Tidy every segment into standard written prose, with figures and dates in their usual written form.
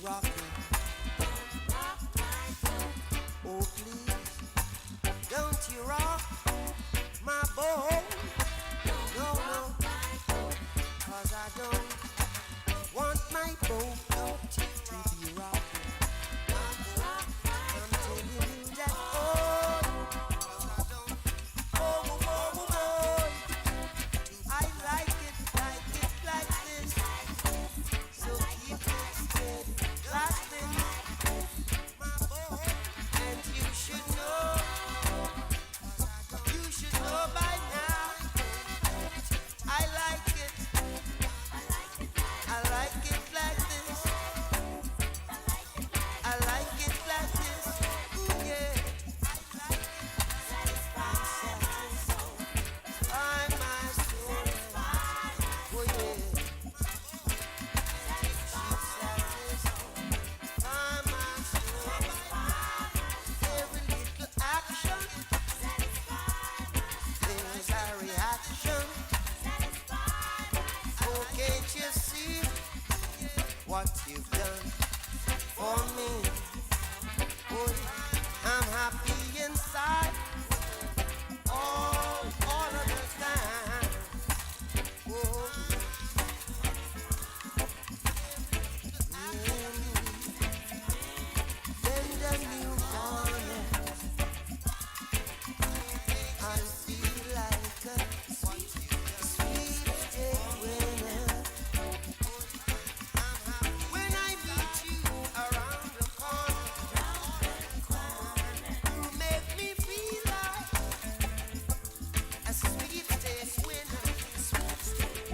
rocking. Oh, please, don't you rock my boat. No, no, 'cause I don't want my boat to be rocking. I'm telling you that, oh, oh, oh, oh, I like it like this. So keep it steady, like this, my boy. And you should know by now. I like it like this. I like it like this. Ooh, yeah. I'm my soul. Oh, yeah. I'm my soul. Every little action is a reaction. Oh, can't you see what you've done for me? Oh, I'm happy inside all of the time. Oh, then the new morning, I feel like a sweet winner. When I meet you around the corner, you make me feel like a sweet winner.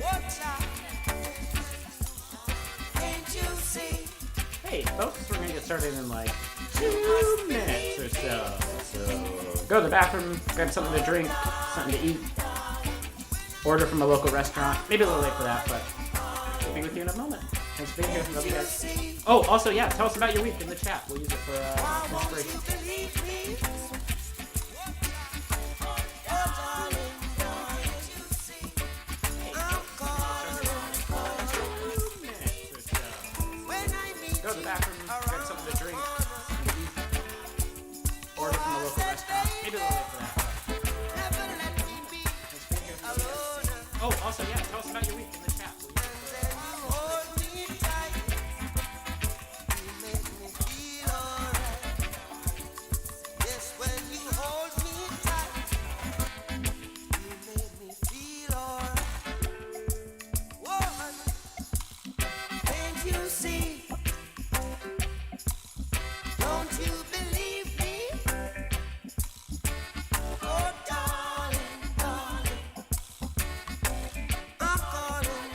Watch out, can't you see? Hey, folks, we're going to get started in like 2 minutes or so. So go to the bathroom, grab something to drink, something to eat, order from a local restaurant. Maybe a little late for that, but we'll be with you in a moment. Thanks for being here. Love you guys. Oh, also, yeah, tell us about your week in the chat. We'll use it for inspiration. Believe me. Go to the bathroom, grab something to drink, something to eat, order from a local restaurant. Maybe a little late for that, but thanks for being here. Oh, also, yeah, tell us about your week in the chat. We'll use it Don't you believe me? Oh, darling, darling, I'm calling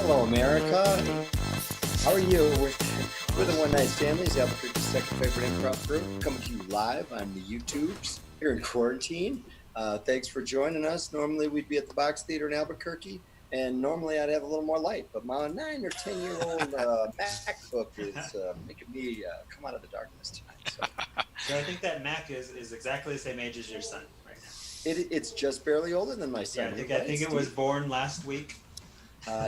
Hello, America. How are you? We're the One Night Stanley's Albuquerque's second favorite improv group, coming to you live on the YouTubes here in quarantine. Thanks for joining us. Normally we'd be at the Box Theater in Albuquerque, and normally I'd have a little more light, but my 9 or 10-year-old MacBook is making me come out of the darkness tonight. So I think that Mac is exactly the same age as your son right now. It's just barely older than my son. Yeah, I think it was born last week.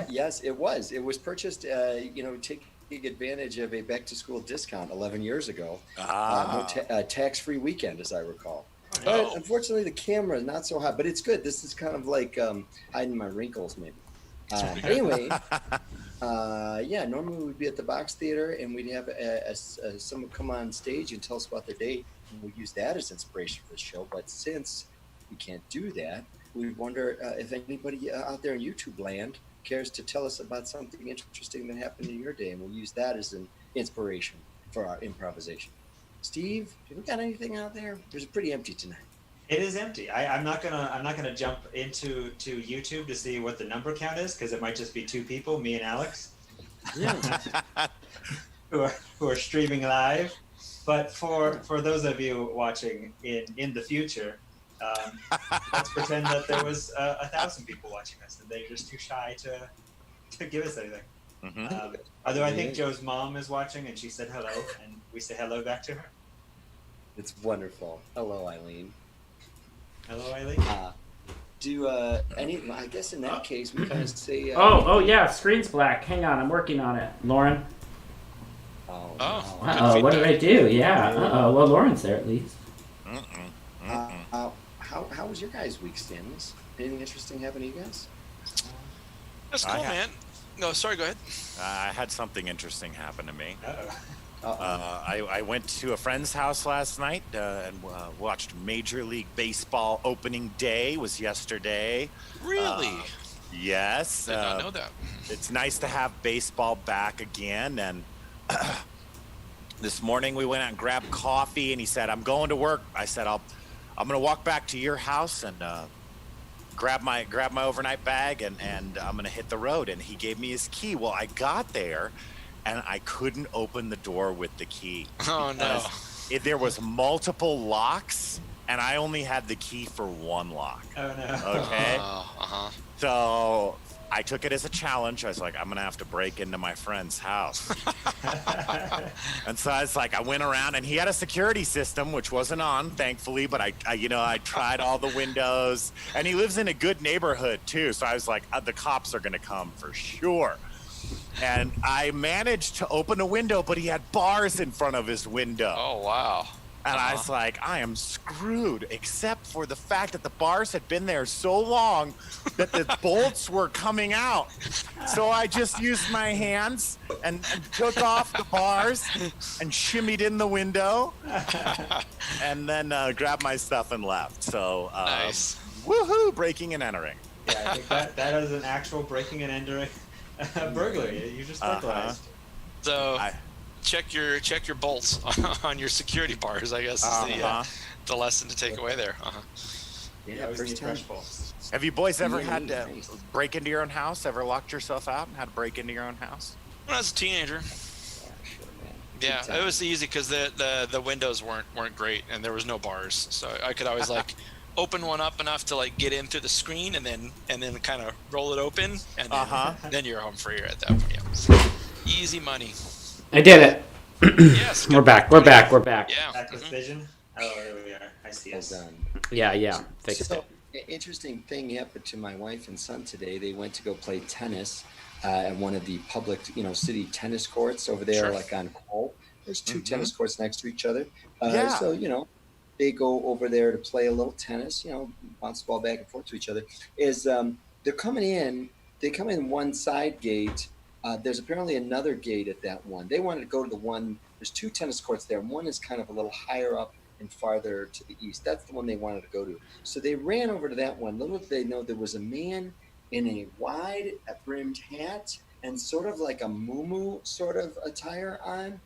Yes, it was. It was purchased, taking advantage of a back-to-school discount 11 years ago. Tax-free weekend, as I recall. But unfortunately, the camera is not so hot, but it's good. This is kind of like hiding my wrinkles, maybe. Anyway, normally we'd be at the Box Theater, and we'd have someone come on stage and tell us about their day, and we use that as inspiration for the show. But since we can't do that, we wonder if anybody out there in YouTube land cares to tell us about something interesting that happened in your day, and we'll use that as an inspiration for our improvisation. Steve, have we got anything out there? It's pretty empty tonight. It is empty. I'm not gonna jump into YouTube to see what the number count is, because it might just be 2 people, me and Alex, who are streaming live. But for those of you watching in the future, let's pretend that there was 1,000 people watching us, and they're just too shy to give us anything. Mm-hmm. Although I think Joe's mom is watching, and she said hello, and we say hello back to her. It's wonderful. Hello, Eileen. Hello, Eileen. I guess in that case we kind of say. Oh yeah, screen's black. Hang on, I'm working on it, Lauren. Oh. What did I do? Yeah. Well, Lauren's there at least. How was your guys' week, Stanley's? Anything interesting happen to you guys? That's cool, man. No, sorry, go ahead. I had something interesting happen to me. Uh-oh. I went to a friend's house last night and watched Major League Baseball opening day. Was yesterday. Really? Yes. Did not know that. It's nice to have baseball back again. And this morning we went out and grabbed coffee, and he said, "I'm going to work." I said, I'm going to walk back to your house and grab my overnight bag, and I'm going to hit the road. And he gave me his key. Well, I got there, and I couldn't open the door with the key. Oh, no. There was multiple locks, and I only had the key for one lock. Oh, no. Okay? Uh-huh. So I took it as a challenge. I was like, I'm going to have to break into my friend's house. And so I went around, and he had a security system, which wasn't on, thankfully, but I tried all the windows, and he lives in a good neighborhood too. So I was like, the cops are going to come for sure. And I managed to open a window, but he had bars in front of his window. Oh, wow. And I was like, I am screwed, except for the fact that the bars had been there so long that the bolts were coming out. So I just used my hands and took off the bars and shimmied in the window and then grabbed my stuff and left. So, Nice. Woohoo, breaking and entering. Yeah, I think that is an actual breaking and entering burglary. You just burglarized. So check your bolts on your security bars, I guess, is the lesson to take away there. Yeah, it was first the fresh time. bolts. Have you boys ever had to Nice. break into your own house? Ever locked yourself out and had to break into your own house? When I was a teenager, Yeah, sure, man. yeah, Good time. it was easy because the windows weren't great and there was no bars, so I could always open one up enough to get in through the screen and then kind of roll it open, and then you're home free at that point. Yeah. So, easy money. I did it. Yes. We're back. We're back. We're back. Yeah. Back with vision. Oh, there we are. I see Well us. done. Yeah. Fixed So, it. an interesting thing happened to my wife and son today. They went to go play tennis at one of the public, city tennis courts over there, Sure. on Cole. There's 2 tennis courts next to each other. Yeah. So, they go over there to play a little tennis, bounce the ball back and forth to each other. They're coming in, they come in one side gate. There's apparently another gate at that one. They wanted to go to the one, there's 2 tennis courts there. One is kind of a little higher up and farther to the east. That's the one they wanted to go to. So they ran over to that one. Little did they know there was a man in a wide brimmed hat and sort of like a muumuu sort of attire on.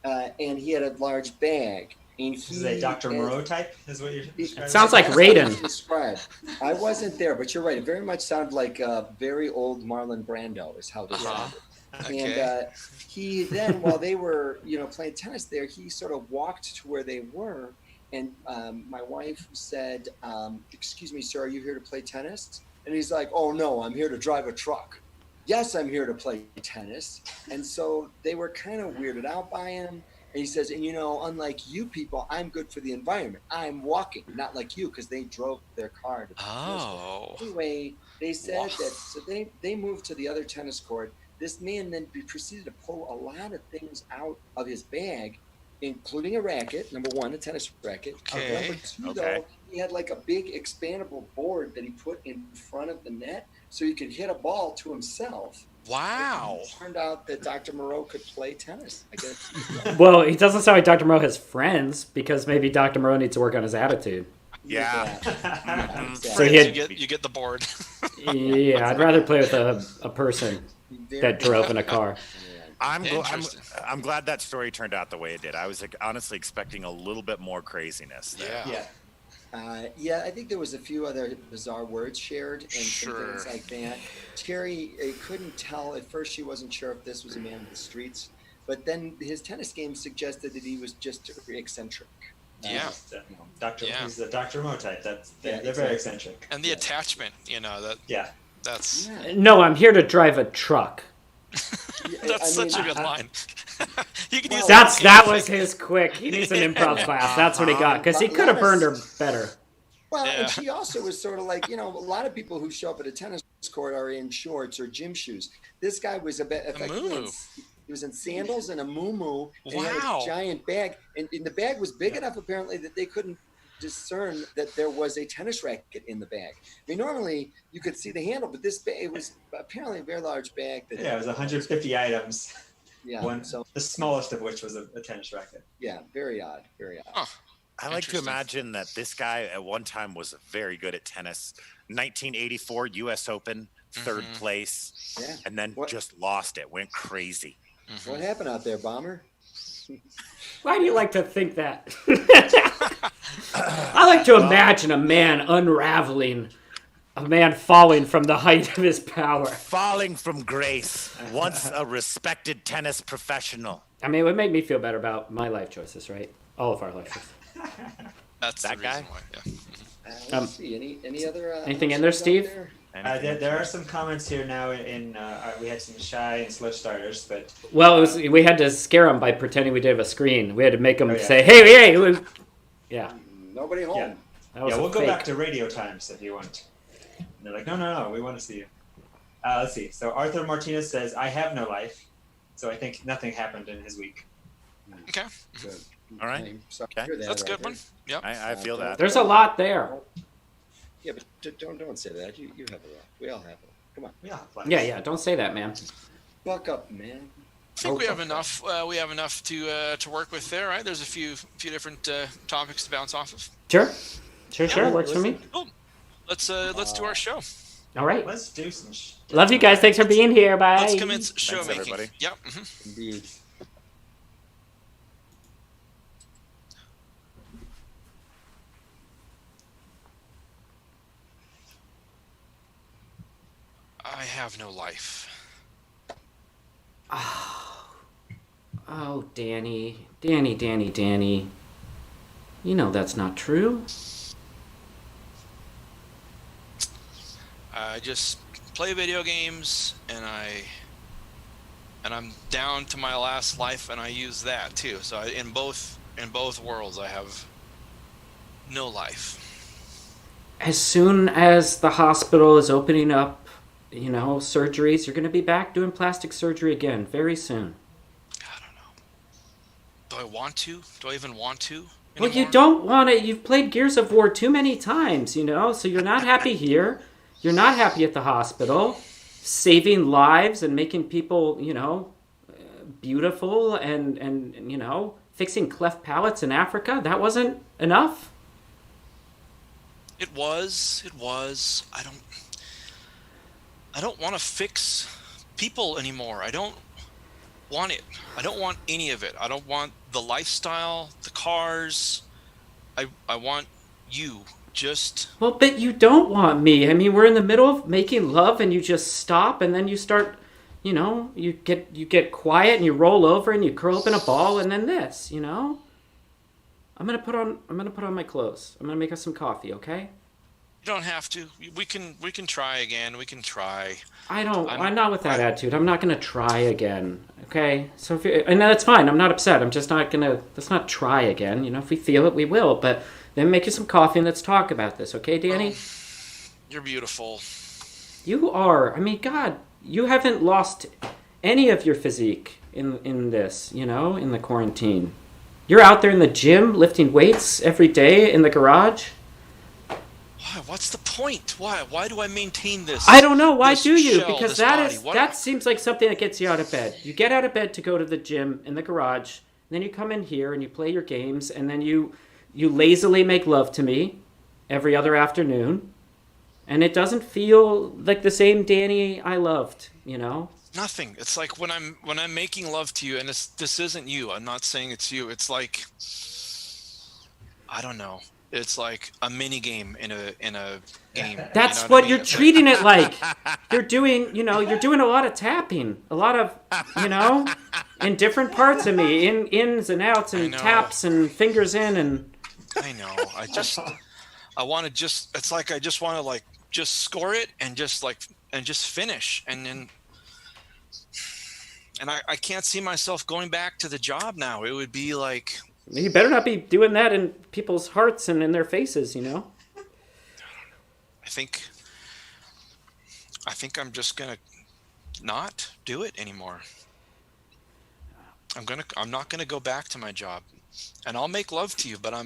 And he had a large bag. And This is a Dr. Moreau type, is what you're describing? It sounds like Raiden. Described. I wasn't there, but you're right. It very much sounded like very old Marlon Brando is how this sounded. Okay. And he then, while they were, playing tennis there, he sort of walked to where they were. And my wife said, "Excuse me, sir, are you here to play tennis?" And he's like, "Oh, no, I'm here to drive a truck." "Yes, I'm here to play tennis." And so they were kind of weirded out by him. And he says, "And unlike you people, I'm good for the environment. I'm walking, not like you," because they drove their car to the tennis court. Anyway, they said that, so they moved to the other tennis court. This man then proceeded to pull a lot of things out of his bag, including a racket, number one, a tennis racket. Okay. Number two, though, he had like a big expandable board that he put in front of the net so he could hit a ball to himself. Wow. It turned out that Dr. Moreau could play tennis, I guess. Well, he doesn't sound like Dr. Moreau has friends, because maybe Dr. Moreau needs to work on his attitude. Yeah. So you get the board. Yeah, I'd rather play with a person that drove in a car. I'm glad that story turned out the way it did. I was honestly expecting a little bit more craziness there. Yeah. I think there was a few other bizarre words shared and some things like that. Terry couldn't tell at first. She wasn't sure if this was a man of the streets, but then his tennis game suggested that he was just eccentric. He's the Dr. Mo type. They're very eccentric. And the attachment, that's No, I'm here to drive a truck. That's such a good line. You can use that was his quick. He needs an improv class. That's what he got, because he could have burned her better. Well, and she also was sort of like, a lot of people who show up at a tennis court are in shorts or gym shoes. This guy was he was in sandals and a muumuu, and he had a giant bag, and the bag was big enough apparently that they couldn't discern that there was a tennis racket in the bag. I mean, normally you could see the handle, but this bag, it was apparently a very large bag. It was 150 items. Yeah. The smallest of which was a tennis racket. Yeah, very odd. Very odd. Huh. I like to imagine that this guy at one time was very good at tennis. 1984 U.S. Open, third place, and then just lost it, went crazy. Mm-hmm. What happened out there, Bomber? Why do you like to think that? I like to imagine a man unraveling, a man falling from the height of his power. Falling from grace, once a respected tennis professional. I mean, it would make me feel better about my life choices, right? All of our life choices. That's that the guy. Reason why, Let's see. Any other? Anything in there, Steve? There are some comments here now. We had some shy and slow starters, but we had to scare them by pretending we did have a screen. We had to make them say, "Hey, yeah." Nobody home. We'll go back to radio times if you want. And they're like, no, we want to see you. Let's see. So Arthur Martinez says, "I have no life," so I think nothing happened in his week. Okay. Good. All right. That's a good one. Yep. I feel that. There's a lot there. Yeah, but don't say that. You have a lot. We all have it. Come on. Yeah. Don't say that, man. Buck up, man. I think we have enough. We have enough to work with there, right? There's a few different topics to bounce off of. Sure. Works for me. Cool. Let's do our show. All right. Let's do some. Love you guys. Thanks for being here. Bye. Let's commence show Thanks, making. everybody. Yep. Indeed. I have no life. Oh, Danny. You know that's not true. I just play video games, and I'm down to my last life, and I use that too. So in both worlds, I have no life. As soon as the hospital is opening up, surgeries, you're going to be back doing plastic surgery again very soon. I don't know. Do I want to? Do I even want to anymore? Well, you don't want it. You've played Gears of War too many times, so you're not happy here. You're not happy at the hospital, saving lives and making people, beautiful and fixing cleft palates in Africa. That wasn't enough? It was. I don't want to fix people anymore. I don't want it. I don't want any of it. I don't want the lifestyle, the cars. I want you. Just Well, but you don't want me. I mean, we're in the middle of making love, and you just stop, and then you start. You get quiet, and you roll over, and you curl up in a ball, and then this. I'm gonna put on my clothes. I'm gonna make us some coffee, okay? you don't have to. We can try again. We can try. I'm not with that attitude. I'm not gonna try again, okay? So and that's fine. I'm not upset. I'm just not gonna. Let's not try again. If we feel it, we will. But then make you some coffee and let's talk about this, okay, Danny? You're beautiful. You are. I mean, God, you haven't lost any of your physique in this. In the quarantine. You're out there in the gym lifting weights every day in the garage. Why? What's the point? Why? Why do I maintain this? I don't know. Why this do you? shell, Because this body? that seems like something that gets you out of bed. You get out of bed to go to the gym in the garage, and then you come in here and you play your games, and then you lazily make love to me every other afternoon, and it doesn't feel like the same Danny I loved. Nothing. It's like when I'm making love to you, and this isn't you. I'm not saying it's you. It's like, I don't know. It's like a mini game in a game. That's what you're treating it like. You're doing a lot of tapping, a lot of, in different parts of me, ins and outs and taps and fingers in and. I know. I want to just. It's like I just want to just score it and just finish and then. And I can't see myself going back to the job now. It would be like. You better not be doing that in people's hearts and in their faces, I think I'm just gonna not do it anymore. I'm not gonna go back to my job, and I'll make love to you, but I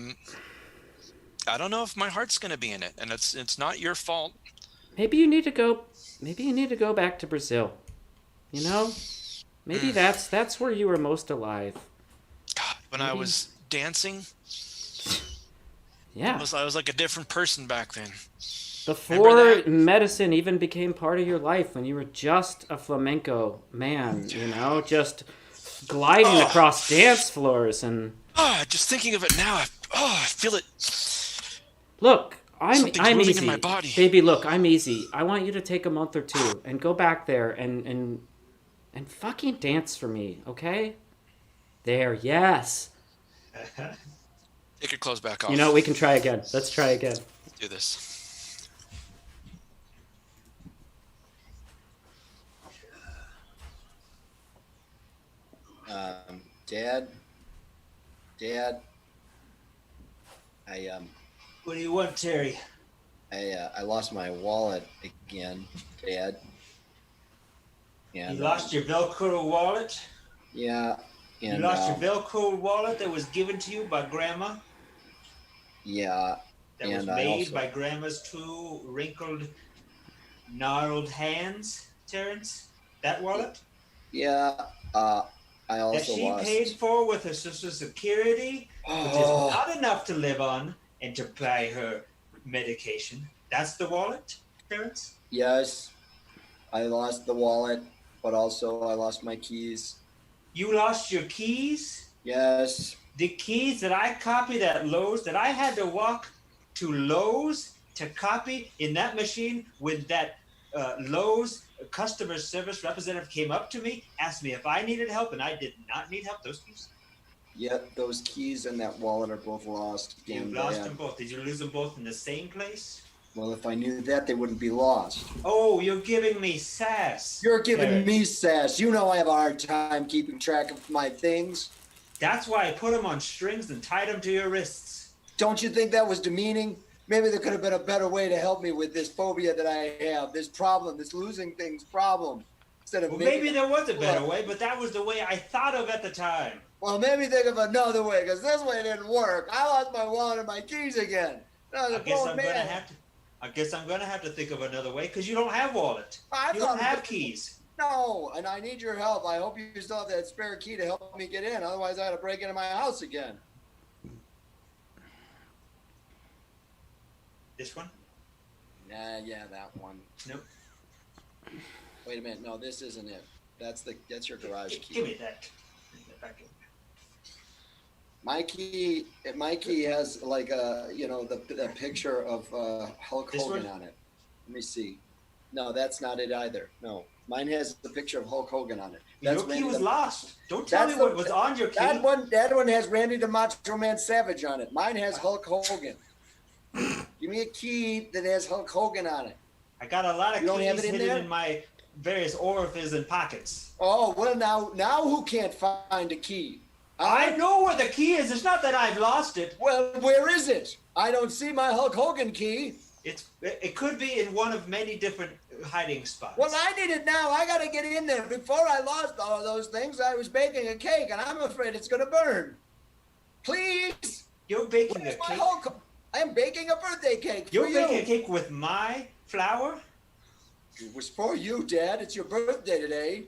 don't know if my heart's gonna be in it, and it's not your fault. Maybe you need to go back to Brazil. Maybe that's where you were most alive. God, when I was dancing, yeah, I was like a different person back then. Before medicine even became part of your life, when you were just a flamenco man, just gliding across dance floors and. Just thinking of it now, I feel it. Look, I'm easy, in my body. Baby. Look, I'm easy. I want you to take a month or two and go back there and fucking dance for me, okay? There, yes. Take your clothes back off. We can try again. Let's try again. Let's do this. Dad, What do you want, Terry? I lost my wallet again, Dad. And, You lost your Velcro wallet? Yeah. And, You lost your Velcro wallet that was given to you by Grandma? Yeah. That was made by Grandma's two wrinkled, gnarled hands, Terrence? That wallet? Yeah. I also that she lost. paid for with her Social Security, which is not enough to live on and to buy her medication. That's the wallet, Terrence? Yes. I lost the wallet, but also I lost my keys. You lost your keys? Yes. The keys that I copied at Lowe's, that I had to walk to Lowe's to copy in that machine when that Lowe's customer service representative came up to me, asked me if I needed help, and I did not need help. Those keys? Yep, those keys and that wallet are both lost. You lost them both. Did you lose them both in the same place? Well, if I knew that, they wouldn't be lost. Oh, you're giving me sass. You're giving Terrence. me sass. You know I have a hard time keeping track of my things. That's why I put them on strings and tied them to your wrists. Don't you think that was demeaning? Maybe there could have been a better way to help me with this phobia that I have, this problem, this losing things problem. Instead of Maybe there was a better way, but that was the way I thought of at the time. Well, maybe think of another way, because this way didn't work. I lost my wallet and my keys again. I guess I'm gonna have to think of another way, because you don't have wallet. You don't have keys. No, and I need your help. I hope you still have that spare key to help me get in. Otherwise, I got to break into my house again. This one? Yeah, that one. Nope. Wait a minute. No, this isn't it. That's your garage key. Give me that. Back in. Mikey has like the picture of Hulk This Hogan one? on it. Let me see. No, that's not it either. No, mine has the picture of Hulk Hogan on it. That's Your key Randy was the- lost. Don't tell me what was on your key. That one has Randy the Macho Man Savage on it. Mine has Hulk Hogan. Give me a key that has Hulk Hogan on it. I got a lot of You don't have keys it in hidden there? in my various orifices and pockets. Oh well, now who can't find a key? I know where the key is. It's not that I've lost it. Well, where is it? I don't see my Hulk Hogan key. It could be in one of many different hiding spots. Well, I need it now. I got to get in there. Before I lost all of those things, I was baking a cake, and I'm afraid it's going to burn. Please. You're baking Where's a my cake. Hulk? I'm baking a birthday cake You're for baking you. a cake with my flour? It was for you, Dad. It's your birthday today.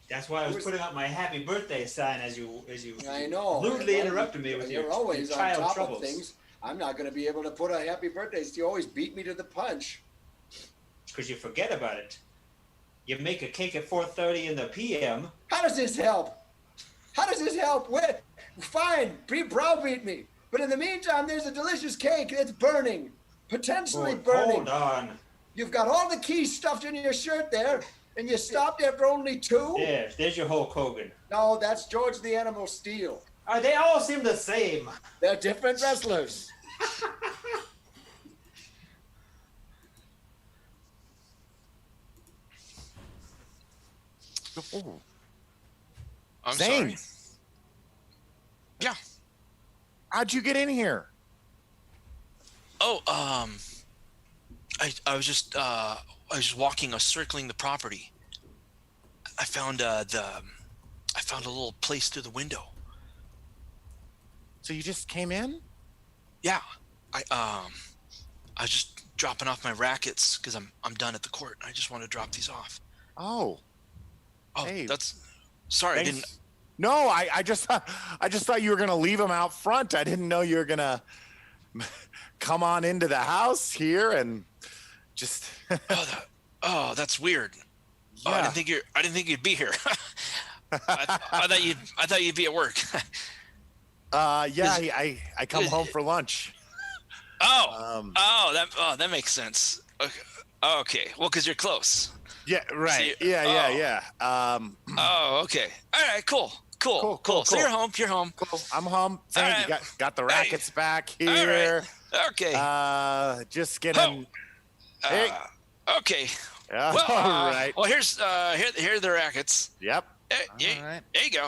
That's why I was putting up my happy birthday sign as you I know. rudely interrupted me with You're your always on child top troubles. of things. I'm not going to be able to put a happy birthday. You always beat me to the punch. Because you forget about it. You make a cake at 4:30 in the p.m. How does this help? How does this help? Fine, browbeat me. But in the meantime, there's a delicious cake that's burning. Potentially burning. Hold on. You've got all the keys stuffed in your shirt there, and you stopped after only 2? There's your Hulk Hogan. No, that's George the Animal Steel. They all seem the same. They're different wrestlers. Oh, I'm Zane. sorry. Yeah. How'd you get in here? Oh, I was just walking, circling the property. I found a little place through the window. So you just came in? Yeah, I was just dropping off my rackets because I'm done at the court. I just want to drop these off. Oh. Oh, Hey, that's sorry. thanks. I didn't. No, I just thought you were gonna leave them out front. I didn't know you were gonna come on into the house here and just. Oh, that's weird. Oh, I Yeah. didn't think you'd be here. I thought you'd be at work. Yeah, I come home for lunch. That makes sense. Okay. Well, because you're close. Yeah, right. So Yeah. Oh, okay. All right. Cool. Cool. So you're home. Cool. I'm home. Zane, All you right. got the rackets back All here. right. Okay. Just getting. Hey. Okay. All Well, right. Well, here are the rackets. Yep. Yeah, All right. there you go.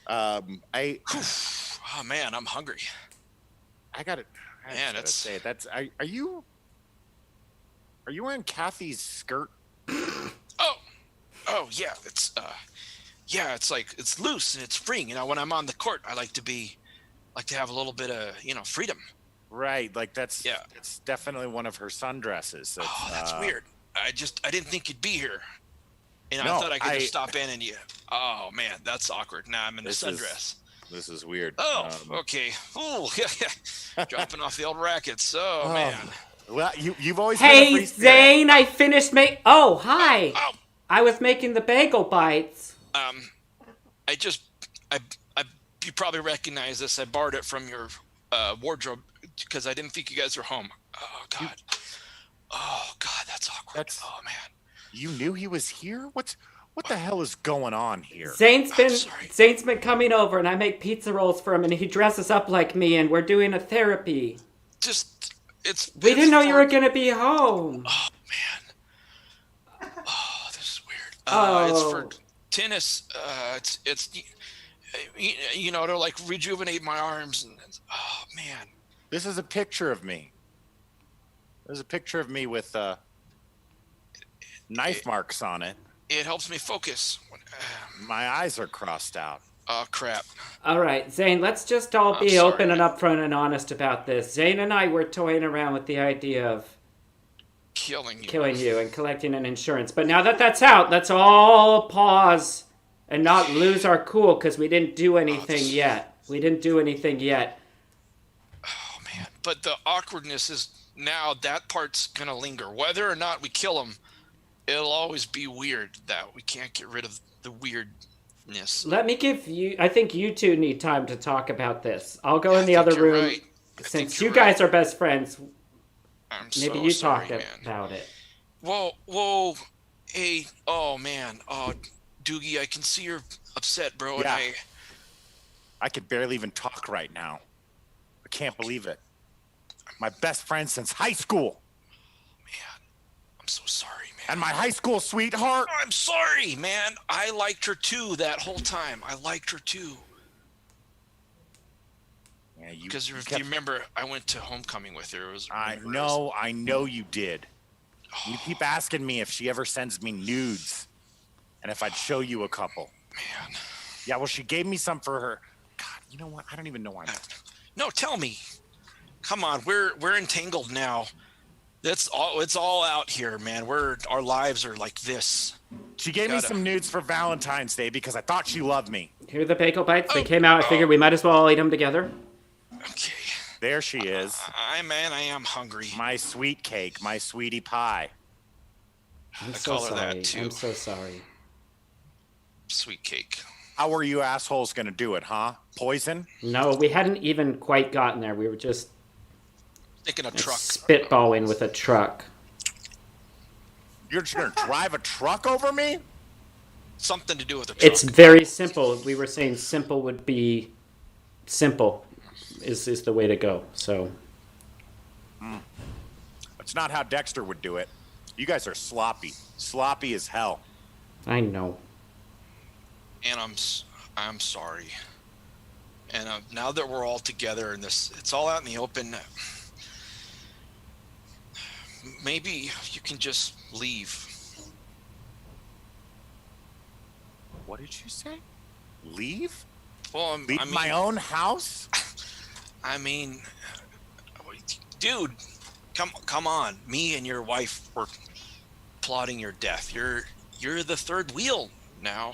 Oh man, I'm hungry. I gotta Man, it's- say that's. Are you wearing Kathy's skirt? Oh yeah, it's like it's loose and it's freeing. You know, when I'm on the court, I like to have a little bit of freedom. Right, like that's Yeah. It's definitely one of her sundresses. Oh, that's weird. I didn't think you'd be here. You know, No, I thought I could just stop in and you. Oh man, that's awkward. Now I'm in the This sundress. This is weird. Oh, okay. Oh, dropping off the old rackets. Oh man. Well, you've always been a Hey, free spirit. Zane, I finished Oh, hi. Oh, I was making the bagel bites. you probably recognize this. I borrowed it from your wardrobe because I didn't think you guys were home. Oh God, that's awkward. Oh man. You knew he was here? What the hell is going on here? Zane's sorry. been coming over, and I make pizza rolls for him, and he dresses up like me, and we're doing a therapy. We didn't know you were gonna be home. Oh man. Oh, this is weird. Oh. It's for tennis. It's to like rejuvenate my arms and oh man. This is a picture of me. There's a picture of me with knife marks on it. It helps me focus. My eyes are crossed out. Oh crap. All right, Zane, let's just all be sorry. open and upfront and honest about this. Zane and I were toying around with the idea of Killing you and collecting an insurance. But now that that's out, let's all pause and not lose our cool because we didn't do anything yet. Oh man. But the awkwardness is now that part's gonna linger. Whether or not we kill him, it'll always be weird that we can't get rid of the weirdness. Let me give you. I think you two need time to talk about this. I'll go in I the think other you're room. right. I think Since you're you guys right. are best friends, I'm maybe so you sorry, talk man. about it. Whoa, hey, oh man, Doogie, I can see you're upset, bro, and Yeah. I can barely even talk right now. I can't believe it. My best friend since high school. Man, I'm so sorry, man. And my high school sweetheart. I'm sorry, man. I liked her too that whole time. I liked her too. Yeah, Because if you remember, I went to homecoming with her. It was. I know you did. You keep asking me if she ever sends me nudes, and if I'd show you a couple. Man. Yeah, well, she gave me some for her. God, you know what? I don't even know why. No, tell me. Come on, we're entangled now. That's all. It's all out here, man. Our lives are like this. She gave me some nudes for Valentine's Day because I thought she loved me. Here are the bagel bites. They came out. I figured we might as well all eat them together. Okay. There she is. I am hungry. My sweet cake, my sweetie pie. I'm I so call her sorry. that, too. I'm so sorry. Sweet cake. How were you assholes gonna do it, huh? Poison? No, we hadn't even quite gotten there. We were just Thinking a truck. spitballing with a truck. You're just gonna drive a truck over me? Something to do with a truck. It's very simple. We were saying simple would be simple is the way to go. So That's not how Dexter would do it. You guys are sloppy. Sloppy as hell. I know. And I'm sorry. And now that we're all together and it's all out in the open, maybe you can just leave. What did you say? Leave? Well, Leave my own house? I mean, dude, come on. Me and your wife were plotting your death. You're the third wheel now.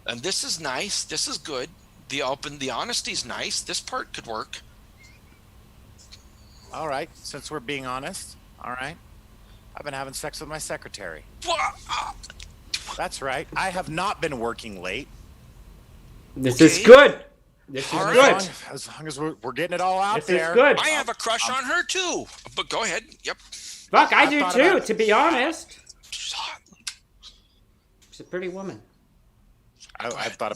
And this is nice. This is good. The honesty's nice. This part could work. All right, since we're being honest, all right. I've been having sex with my secretary. That's right. I have not been working late. This is good. This is All good. right. As long as we're getting it all out This there. is good. I have a crush on her too. But go ahead. Yep. Fuck, I I've do thought too, about- to be honest. She's hot. She's a pretty woman. I've thought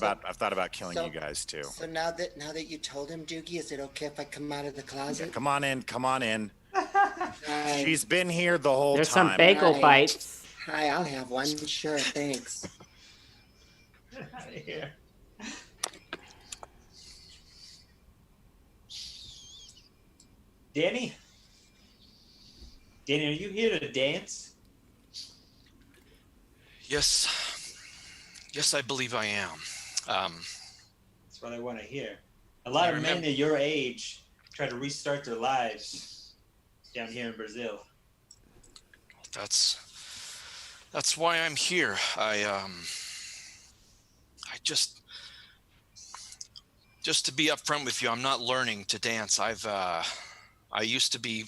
about killing So- you guys too. So now that you told him, Doogie, is it okay if I come out of the closet? Come on in. Come on in. Hi. She's been here the whole There's time. some bagel Right. bites. Hi, I'll have one. Sure, thanks. Get out of here. Danny? Danny, are you here to dance? Yes. Yes, I believe I am. That's what I want to hear. A lot of men at your age try to restart their lives down here in Brazil. That's why I'm here. I just to be upfront with you, I'm not learning to dance. I used to be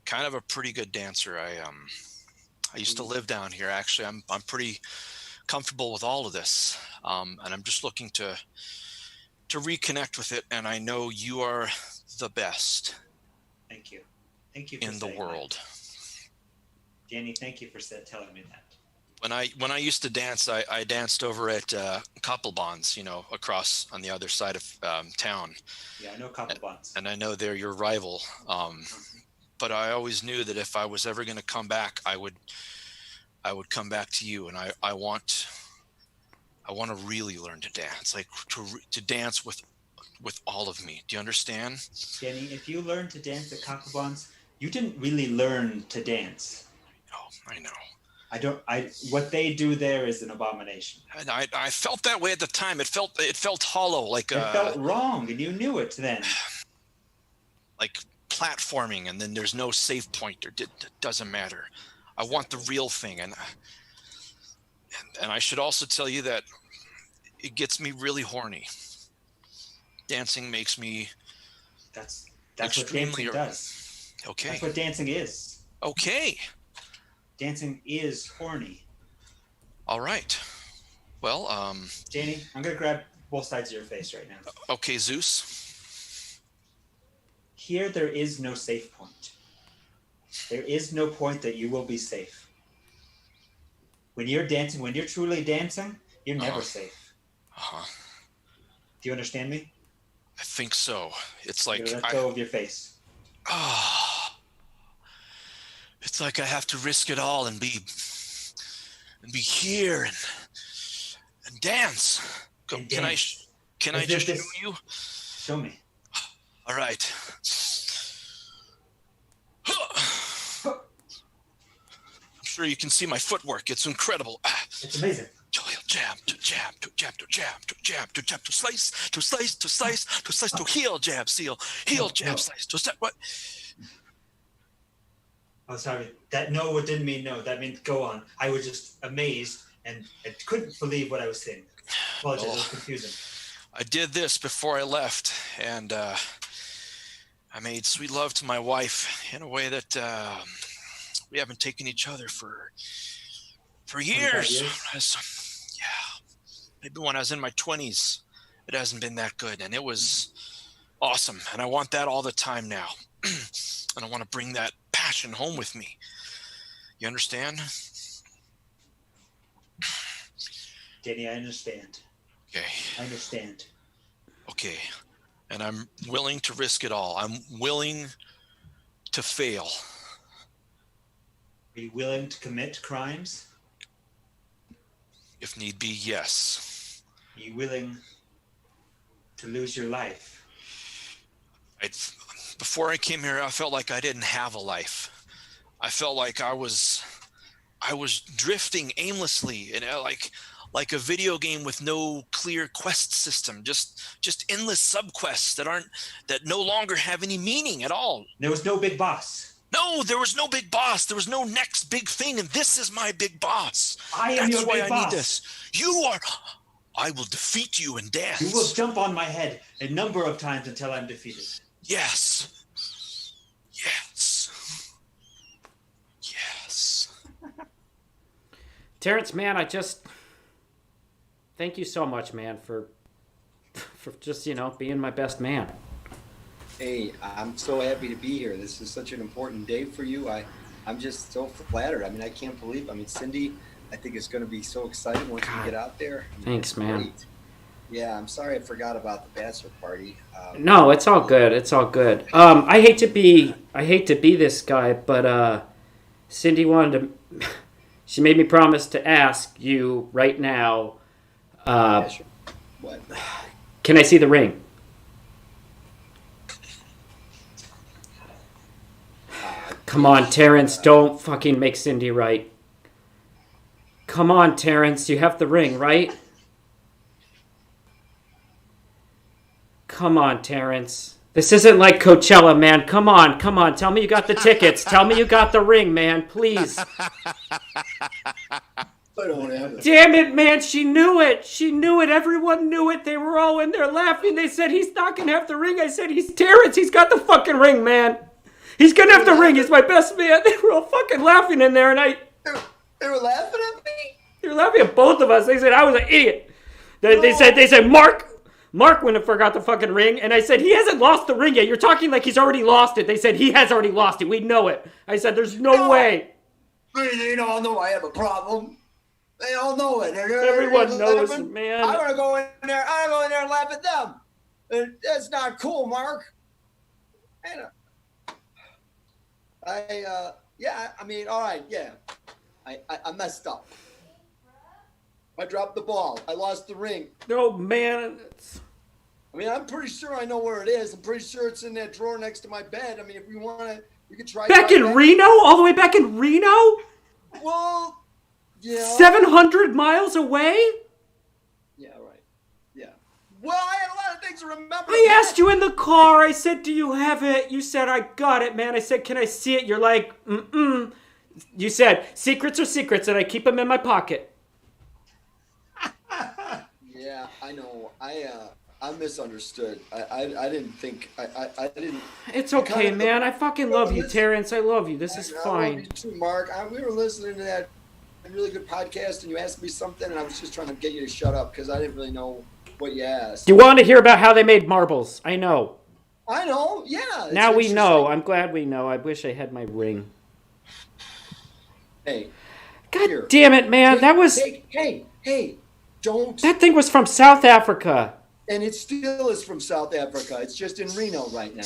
kind of a pretty good dancer. I used to live down here. Actually, I'm pretty comfortable with all of this, and I'm just looking to reconnect with it. And I know you are the best Thank you. Thank you for in the saying world. that. Danny, thank you for telling me that. When I used to dance, I danced over at Koppelbon's, across on the other side of town. Yeah, I know Koppelbon's. And I know they're your rival. But I always knew that if I was ever going to come back, I would come back to you. And I want to really learn to dance, like to dance with all of me. Do you understand? Danny, if you learned to dance at Koppelbon's, you didn't really learn to dance. I know. What they do there is an abomination. And I felt that way at the time. It felt hollow, like It felt wrong, and you knew it then. like platforming, and then there's no save point. It doesn't matter. I want the real thing, and I should also tell you that it gets me really horny. Dancing makes me That's what extremely dancing does. okay. That's what dancing is. Okay. dancing is horny. All right. Well, Danny, I'm gonna grab both sides of your face right now. okay, Zeus. Here, there is no safe point. There is no point that you will be safe. When you're dancing, when you're truly dancing, you're never safe. Do you understand me? I think so. It's like let go of your face. It's like I have to risk it all and be here and dance. Can I just show you? Show me. All right. I'm sure you can see my footwork. It's incredible. It's amazing. Jab, to jab, to jab, to jab, to jab, to jab, to slice, to slice, to slice, to slice, to heel, jab, seal, heel, jab, slice, to step. What? Oh, sorry. That no didn't mean no. That meant go on. I was just amazed and I couldn't believe what I was seeing. Apologies, it was confusing. I did this before I left, and I made sweet love to my wife in a way that we haven't taken each other for years. Maybe when I was in my 20s, it hasn't been that good, and it was awesome. And I want that all the time now, and I want to bring that passion home with me. You understand? Danny, I understand. Okay. I understand. Okay. And I'm willing to risk it all. I'm willing to fail. Are you willing to commit crimes? If need be, yes. Are you willing to lose your life? Before I came here, I felt like I didn't have a life. I felt like I was drifting aimlessly, and like a video game with no clear quest system, just endless subquests that no longer have any meaning at all. There was no big boss. No, there was no big boss. There was no next big thing, and this is my big boss. I am your big boss. That's why I need this. You are. I will defeat you and dance. You will jump on my head a number of times until I'm defeated. Yes. Yes. Yes. Terrence, man, thank you so much, man, for just, being my best man. Hey, I'm so happy to be here. This is such an important day for you. I'm just so flattered. I mean, I can't believe. Cindy, I think it's going to be so exciting once we get out there. Thanks, man. Great. Yeah, I'm sorry I forgot about the bachelor party. No, it's all good. It's all good. I hate to be this guy, but Cindy she made me promise to ask you right now. Yeah, sure. What? Can I see the ring? Come on, Terrence, don't fucking make Cindy right. Come on, Terrence, you have the ring, right? Come on, Terrence. This isn't like Coachella, man. Come on. Tell me you got the tickets. Tell me you got the ring, man, please. I don't have it. Damn it, man, she knew it. Everyone knew it. They were all in there laughing. They said, he's not going to have the ring. I said, he's Terrence. He's got the fucking ring, man. He's going to have the ring. He's my best man. They were all fucking laughing in there, and They were laughing at me? They were laughing at both of us. They said I was an idiot. They said, Mark wouldn't have forgot the fucking ring. And I said, he hasn't lost the ring yet. You're talking like he's already lost it. They said, he has already lost it. We know it. I said, there's no way. They all know I have a problem. They all know it. Everyone knows it, man. I'm going to go in there and laugh at them. That's not cool, Mark. All right, yeah. I messed up. I dropped the ball. I lost the ring. No, man. I'm pretty sure I know where it is. I'm pretty sure it's in that drawer next to my bed. If we want to, we could try. Back in Reno? All the way back in Reno? Well, yeah. 700 miles away? Yeah, right. Yeah. Well, I had a lot of things to remember. I asked you in the car. I said, do you have it? You said, I got it, man. I said, can I see it? You're like, mm-mm. You said, secrets are secrets, and I keep them in my pocket. Yeah, I know. I misunderstood. I didn't think I didn't. It's I okay, kinda- man. I fucking love you, Terrence. I love you. This is I love fine. you too, Mark. We were listening to that really good podcast, and you asked me something, and I was just trying to get you to shut up because I didn't really know what you asked. You want to hear about how they made marbles? I know. I know. Yeah. it's Now we know. interesting. I'm glad we know. I wish I had my ring. Hey. God Here. damn it, man. That was... Hey. Don't. That thing was from South Africa. And it still is from South Africa. It's just in Reno right now.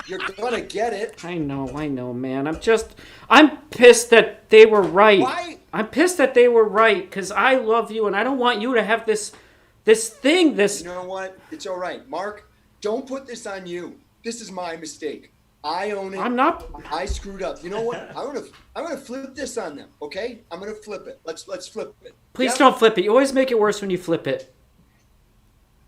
You're gonna get it. I know, man. I'm pissed that they were right. Why? I'm pissed that they were right because I love you and I don't want you to have this thing. You know what? It's all right, Mark. Don't put this on you. This is my mistake. I own it. I'm not. I screwed up. You know what? I'm gonna flip this on them. Okay? I'm gonna flip it. Let's flip it. Please Yeah? don't flip it. You always make it worse when you flip it.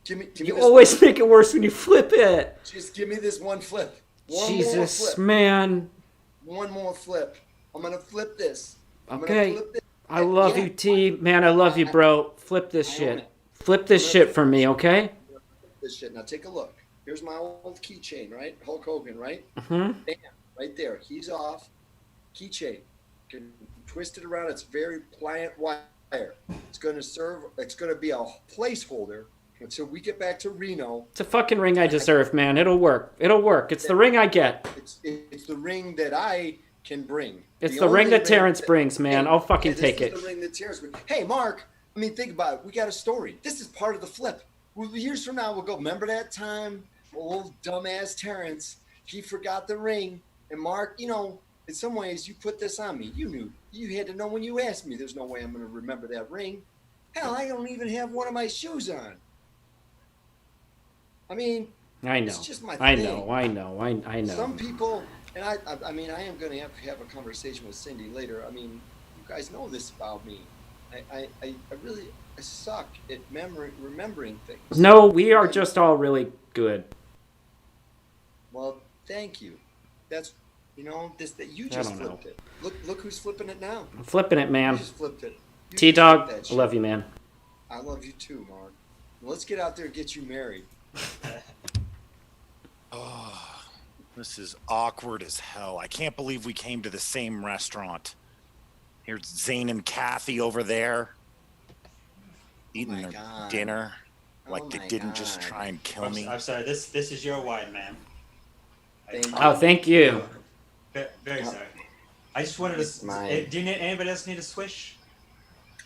Give me You this always make it worse when you flip it. Just give me this one flip. One more Jesus, flip. man. One more flip. I'm gonna flip this. I'm Okay. gonna flip this. I love Yeah. you, T. Man, I love you, bro. Flip this I own shit. it. Flip this shit for me, okay? This shit. Now take a look. Here's my old keychain, right? Hulk Hogan, right? Mm-hmm. Bam, right there. He's off. Keychain. Can twist it around. It's very pliant wire. It's gonna serve. It's gonna be a placeholder until we get back to Reno. It's a fucking ring I deserve, man. It'll work. It'll work. It's the ring I get. It's the ring that I can bring. It's the ring that Terrence brings, man. I'll fucking take this it. is the ring that Terrence brings. Hey, Mark. I mean, think about it. We got a story. This is part of the flip. Years from now, we'll go. Remember that time, old dumbass Terrence? He forgot the ring. And Mark, you know, in some ways, you put this on me. You knew. You had to know when you asked me. There's no way I'm going to remember that ring. Hell, I don't even have one of my shoes on. I mean, I know. it's just my I thing. know. I know. Some people, and I mean, I am going to have a conversation with Cindy later. I mean, you guys know this about me. I really suck at remembering things. No, we are just all really good. Well, thank you. That's, you know, that you I just don't know. flipped it. Look who's flipping it now. I'm flipping it, You man. just flipped it. You T-Dog, just flipped that I love shit. you, man. I love you too, Mark. Let's get out there and get you married. Oh, this is awkward as hell. I can't believe we came to the same restaurant. Here's Zane and Kathy over there eating my their God. dinner Oh like they my didn't just God. try and kill me. I'm sorry. This is your wine, ma'am. Thank you. Oh, thank you. Very sorry. I just wanted It's to. mine. Do you need anybody else need a swish?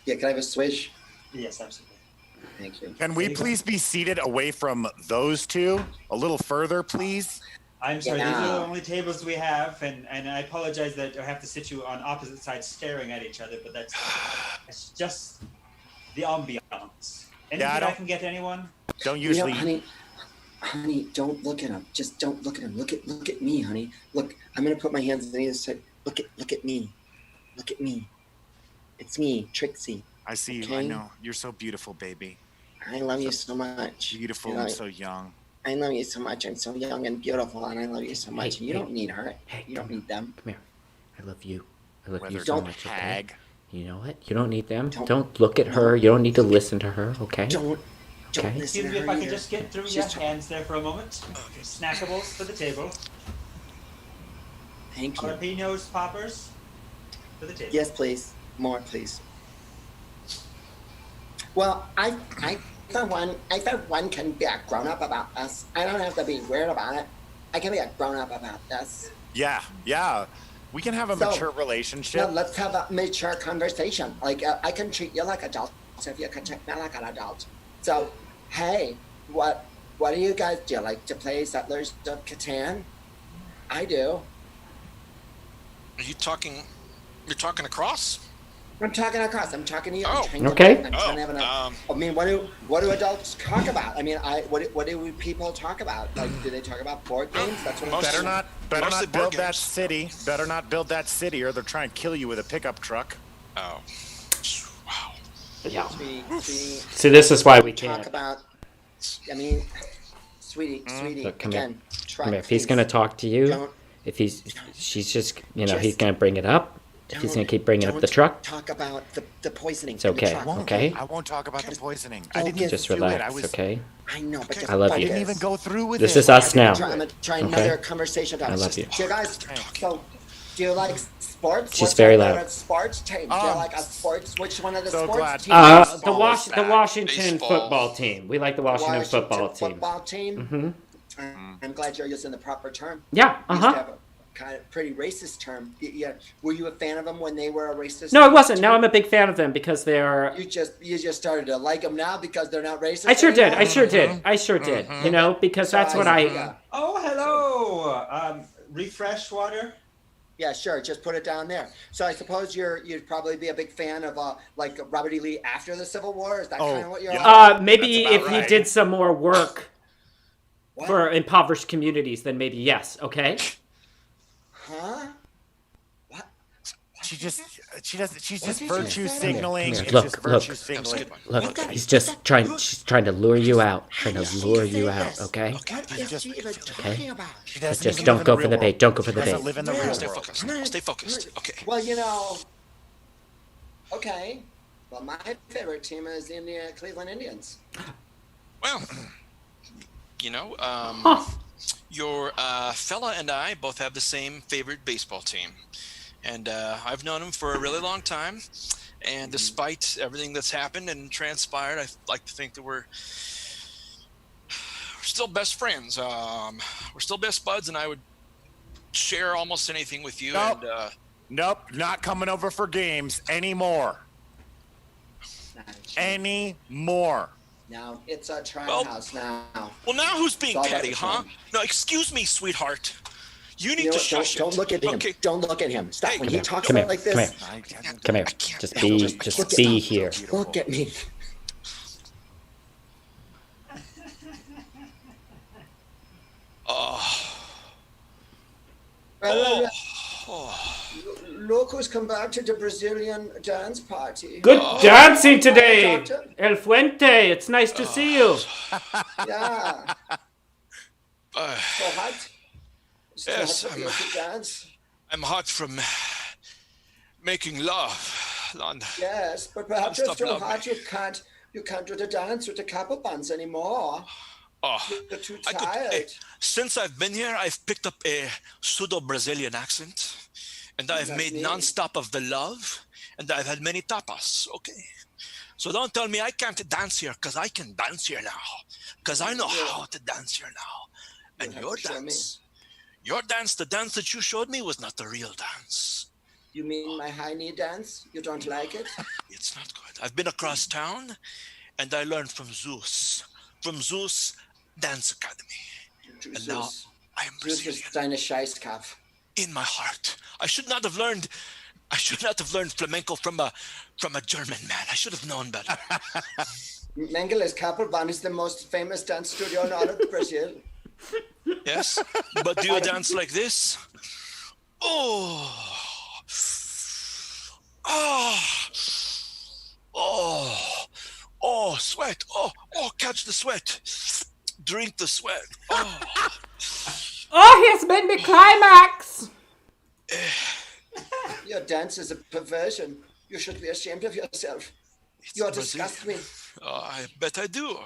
Yeah, can I have a swish? Yes, absolutely. Thank you. Can we please be seated away from those two? A little further, please? I'm sorry. These Yeah. are the only tables we have, and I apologize that I have to sit you on opposite sides, staring at each other. But it's just the ambiance. Anything I don't- can get anyone? Don't You know, usually. honey, don't look at him. Just don't look at him. Look at me, honey. Look, I'm gonna put my hands on either side. Look at me. Look at me. It's me, Trixie. I see you. I Okay. know. You're so beautiful, baby. I love you so much. Beautiful You know, and so young. I love you so much. I'm so young and beautiful, and I love you so much. Hey, you hey, don't need her. hey, you don't need them. Come here. I love you. I love you Whether so it's much. Okay? hag. You know what? You don't need them. Don't- Don't look at her. You don't need to listen to her. Okay. Don't Okay. listen Excuse to me her if I could either. just get through She's your tr- hands there for a moment. Snackables for the table. Thank you. Jalapenos, poppers for the table. Yes, please. More, please. Well, I for one can be a grown up about this. I don't have to be weird about it. I can be a grown up about this. Yeah. We can have a So, mature Now relationship. let's have a mature conversation. Like I can treat you like adults if you can treat me like an adult. So, hey, what do you guys do? Like to play Settlers of Catan? I do. Are you talking? You're talking across? I'm talking across. I'm talking to you. Oh. I'm trying to, Okay. I'm trying to have I mean, what do adults talk about? I mean, what do people talk about? Like, do they talk about board games? That's what I'm Better saying. not Mostly build board that games. city. Better not build that city, or they'll try and kill you with a pickup truck. Oh, wow. Yeah. Sweetie, See, this is why we talk can't. about. I mean, sweetie, Look, come here. again, try. Come here. If he's please. gonna talk to you, Don't- she's just, he's Just- gonna bring it up. if he's gonna keep bringing up the truck. Talk about the poisoning. It's okay. Okay. I won't talk about the poisoning. I didn't Just do it. relax. Okay. I know, but just I love I you. didn't even go through with This it. is us now. I'm gonna try Okay. another conversation. I love you. So you guys, so do you like sports? She's What's very your loud. favorite sports team? Do you like a sports? Which one of the So sports glad- teams? The Washington Baseball. football team. We like the Washington football team. Football team. Mm-hmm. I'm glad you're using the proper term. Yeah. You used to Uh-huh. have a kind of pretty racist term. Yeah. Were you a fan of them when they were a racist? No, I wasn't. team? Now I'm a big fan of them because they are. You just started to like them now because they're not racist. I sure did. anymore? I sure did. I sure did. You know, because that's what I. Yeah. Oh, hello. Refresh water. Yeah, sure. Just put it down there. So I suppose you'd probably be a big fan of like Robert E. Lee after the Civil War. Is that kind of what you're? yeah. Maybe That's if about he right. did some more work What? for impoverished communities, then maybe yes. Okay. Huh? What? She's just did you virtue say? signaling. Come here. It's Look, just look. virtue That was a signaling. good one. Look, he's just trying. She's trying to lure you out. Trying to lure you out. Okay. What is just- she even talking about? She doesn't Just even don't live in go the for the real bait. world. Don't go for the She doesn't bait. live in the Yeah. real Stay world. focused. Stay focused. Okay. Well, you know. Okay. Well, my favorite team is the Cleveland Indians. Well, you know, Huh. your fella and I both have the same favorite baseball team. And I've known him for a really long time. And despite everything that's happened and transpired, I like to think that we're still best friends. We're still best buds, and I would share almost anything with you. Nope. And Nope, not coming over for games anymore. Anymore. Now it's a trial Well- house now. well, now who's being It's all about petty, the huh? fun. No, excuse me, sweetheart. You need You know to what? shush Don't it. look at him. Okay. Don't look at him. Stop. Hey, When come he here. talks Come about here. like Come this, here. Come here. I can't. Just I be. can't. Just be here. look at me. Oh, Look who's come back to the Brazilian dance party. Good dancing Doctor. today, El Fuente. It's nice to see you. Yeah. uh, So hot. So Yes, hot for you to dance. I'm hot from making love, Lon. Yes, but perhaps Stop it's too loving hot. You can't do the dance with the couple buns anymore. Oh, You're too I could- tired. since I've been here, I've picked up a pseudo-Brazilian accent, and I've That's made me. non-stop of the love, and I've had many tapas. Okay, so don't tell me I can't dance here, because I can dance here now, because I know how to dance here now. And have your to show me. dance, the dance that you showed me was not the real dance. You mean my high knee dance? You don't like it? It's not good. I've been across town, and I learned from Zeus Dance Academy. And now I am This Brazilian ist deine Scheißkopf. in my heart. I should not have learned flamenco from a German man. I should have known better. Mengeles Kappelbahn is the most famous dance studio in all of Brazil. Yes, but do you dance like this? Oh, sweat. Oh, catch the sweat. Drink the sweat. Oh, Oh, he has made me climax. Your dance is a perversion. You should be ashamed of yourself. You disgust me. Oh, I bet I do.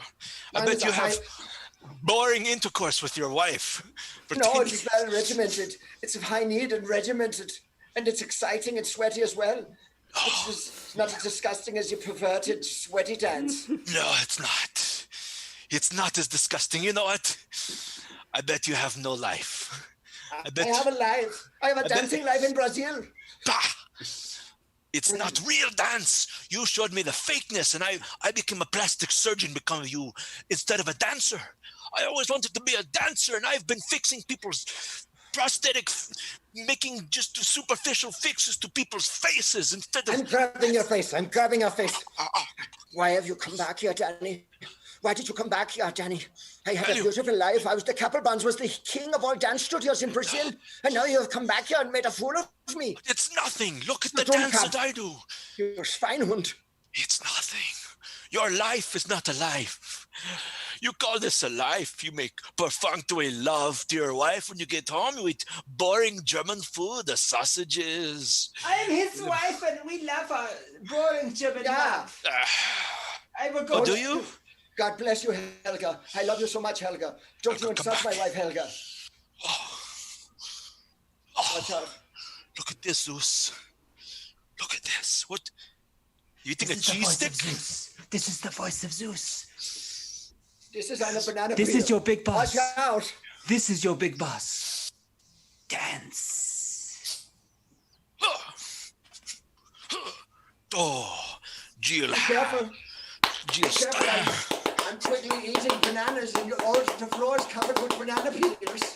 I Mine bet is you a have high- boring intercourse with your wife. For No, 10 it's well regimented. It's high need and regimented. And it's exciting and sweaty as well. It's just not as disgusting as your perverted, sweaty dance. No, it's not. It's not as disgusting. You know what? I bet you have no life. I have a life. I have a dancing life in Brazil. Bah! It's not real dance. You showed me the fakeness, and I became a plastic surgeon because of you instead of a dancer. I always wanted to be a dancer, and I've been fixing people's making just superficial fixes to people's faces instead of. I'm grabbing your face. I'm grabbing your face. Why have you come back here, Danny? Why did you come back here, Danny? I had a beautiful life. I was the Kappelbans was the king of all dance studios in Brazil. And now you have come back here and made a fool of me. It's nothing. Look at the Don't dance come. that I do. You're Schweinhund. It's nothing. Your life is not a life. You call this a life? You make perfunctory love to your wife when you get home. You eat boring German food, the sausages. I'm his wife, and we love our boring German life. I will go. Oh, do you? God bless you, Helga. I love you so much, Helga. Don't you insult my wife, Helga. Watch out. Look at this, Zeus. Look at this. What? You eating a cheese stick? This is the voice of Zeus. This is on a banana This peel. is your big boss. Watch out. This is your big boss. Dance. Oh, Jill. Careful. Jill, Careful. I'm quickly eating bananas, and the floor is covered with banana peels.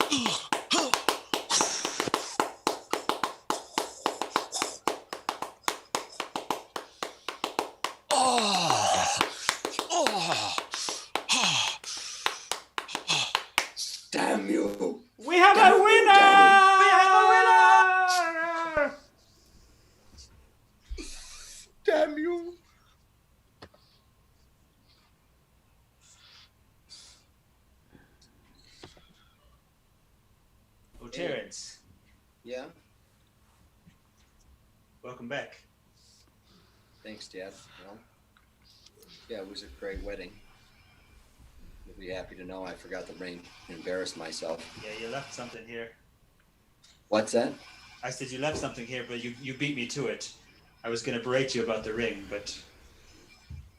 Damn you. We have a winner! Damn you. Oh, Terrence. Yeah? Welcome back. Thanks, Dad. Well, yeah, it was a great wedding. You'll be happy to know I forgot the ring and embarrassed myself. Yeah, you left something here. What's that? I said you left something here, but you beat me to it. I was going to berate you about the ring, but...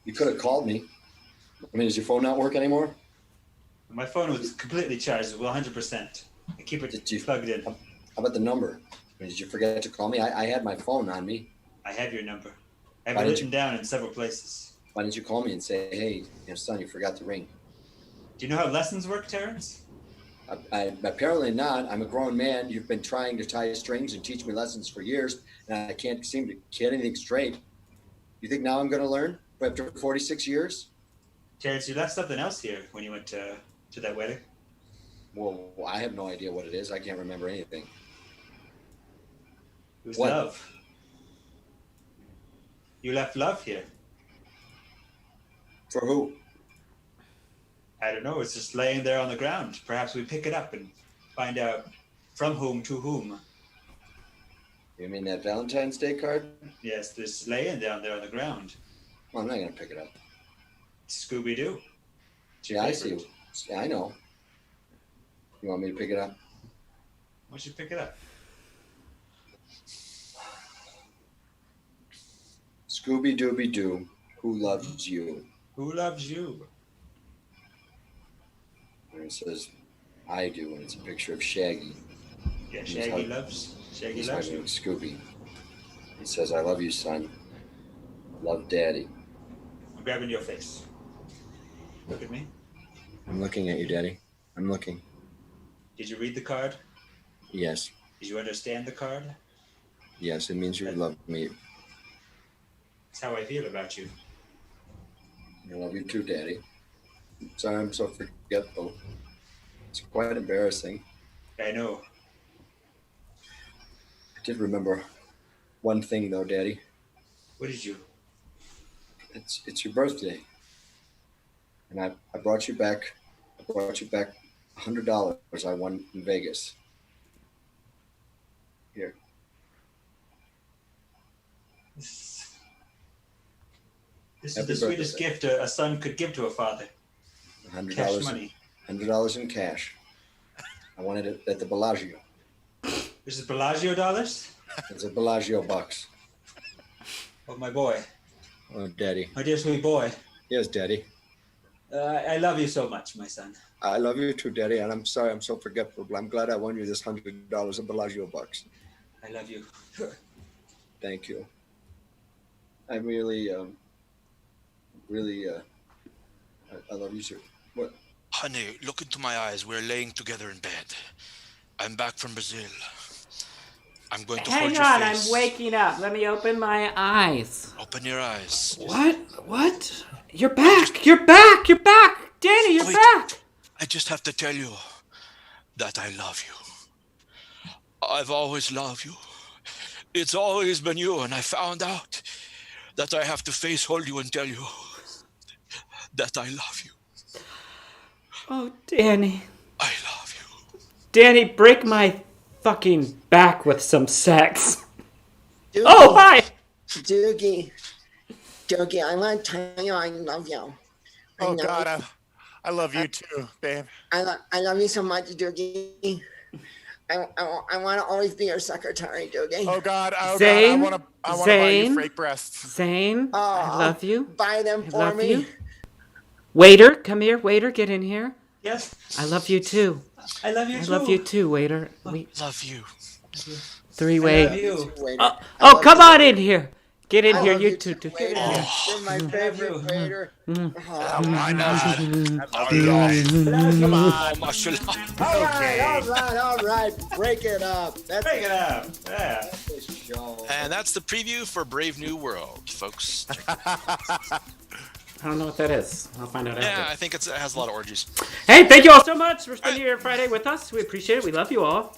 You could have called me. I mean, does your phone not work anymore? My phone was completely charged, 100%. I keep it plugged in. How about the number? I mean, did you forget to call me? I had my phone on me. I have your number. I have it written down in several places. Why didn't you call me and say, hey, son, you forgot the ring? Do you know how lessons work, Terrence? I apparently not. I'm a grown man. You've been trying to tie strings and teach me lessons for years, and I can't seem to get anything straight. You think now I'm going to learn after 46 years? Terrence, you left something else here when you went to that wedding. Well, I have no idea what it is. I can't remember anything. It was What? love. You left love here. For who? I don't know. It's just laying there on the ground. Perhaps we pick it up and find out from whom to whom. You mean that Valentine's Day card? Yes, it's laying down there on the ground. Well, I'm not going to pick it up. Scooby-Doo. Yeah, I see. Yeah, I know. You want me to pick it up? Why don't you pick it up? Scooby-Dooby-Doo, who loves you? Who loves you? And it says, I do, and it's a picture of Shaggy. Yeah, He's Shaggy hug- loves He's you. hugging Scooby. He says, I love you, son. Love, Daddy. I'm grabbing your face. Look at me. I'm looking at you, Daddy. I'm looking. Did you read the card? Yes. Did you understand the card? Yes, it means you love me. That's how I feel about you. I love you too, Daddy. Sorry, I'm so forgetful. It's quite embarrassing. I know. I did remember one thing, though, Daddy. What did you? It's your birthday, and I brought you back. I brought you back $100 I won in Vegas. Here. This is Happy the sweetest birthday. gift a son could give to a father. $100. Cash money. $100 in cash. I wanted it at the Bellagio. This is Bellagio dollars? It's a Bellagio bucks. Oh, my boy. Oh, Daddy. My dear sweet boy. Yes, Daddy. I love you so much, my son. I love you too, Daddy, and I'm sorry I'm so forgetful, but I'm glad I won you this $100 of Bellagio bucks. I love you. Thank you. I really, I love you too. What? Honey, look into my eyes. We're laying together in bed. I'm back from Brazil. I'm going to hold Hang your on, I'm face. waking up. Let me open my eyes. Open your eyes. What? You're back! You're back! You're back! Danny, you're Wait. back! I just have to tell you that I love you. I've always loved you. It's always been you, and I found out that I have to face hold you and tell you that I love you. Oh, Danny. I love you. Danny, break my fucking back with some sex. Doogie, Oh, hi. Doogie, I want to tell you I love you. Oh God, I love you too, babe. I love you so much, Doogie. I want to always be your secretary, Doogie. Oh God, Zane, God, I want to buy you Zane, fake breasts. Zane, I love you. Buy them I for love me. you. Waiter, come here. Waiter, get in here. Yes. I love you too. I love you I too. love you too, waiter. Love you. Three-way. I love you. Waiter. Oh, come on in here. Get in I here, love you you two. too, Get in waiter. here. You're my favorite waiter. Why not? Oh, Come on. mashallah. All right. Break it up. That's Break it up. Yeah. the show. And that's the preview for Brave New World, folks. I don't know what that is. I'll find out Yeah, after. I think it has a lot of orgies. Hey, thank you all so much for spending your Friday with us. We appreciate it. We love you all.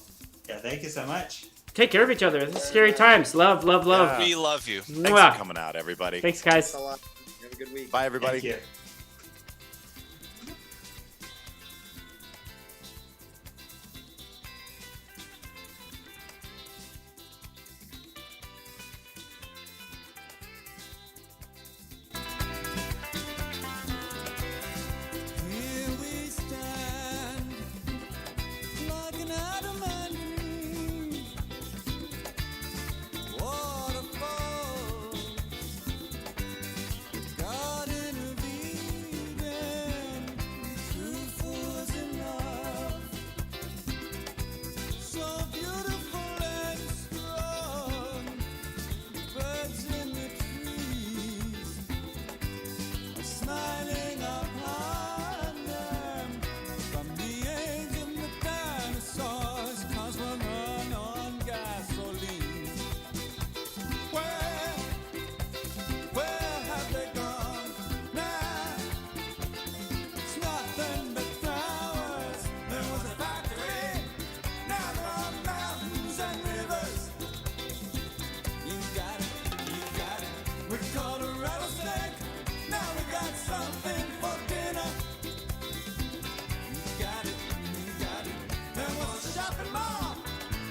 Yeah, thank you so much. Take care of each other. This is scary times. Love, love, love. Yeah. We love you. Thanks Mwah. for coming out, everybody. Thanks, guys. Thanks a lot. Have a good week. Bye, everybody. Thank you. Here we stand, looking out of my knees. Waterfalls, Garden of Eden, two fools in love. So beautiful and strong, birds in the trees are smiling upon them. From the age of the dinosaurs, cars will run on gasoline. Where have they gone now? It's nothing but flowers. There was a factory, now there are mountains and rivers. You got it. We caught a rattlesnake. Now we got something for dinner. You got it. There was a shopping mall.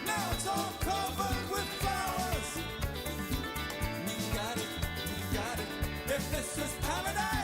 Now it's all covered with flowers. You got it. If this is paradise.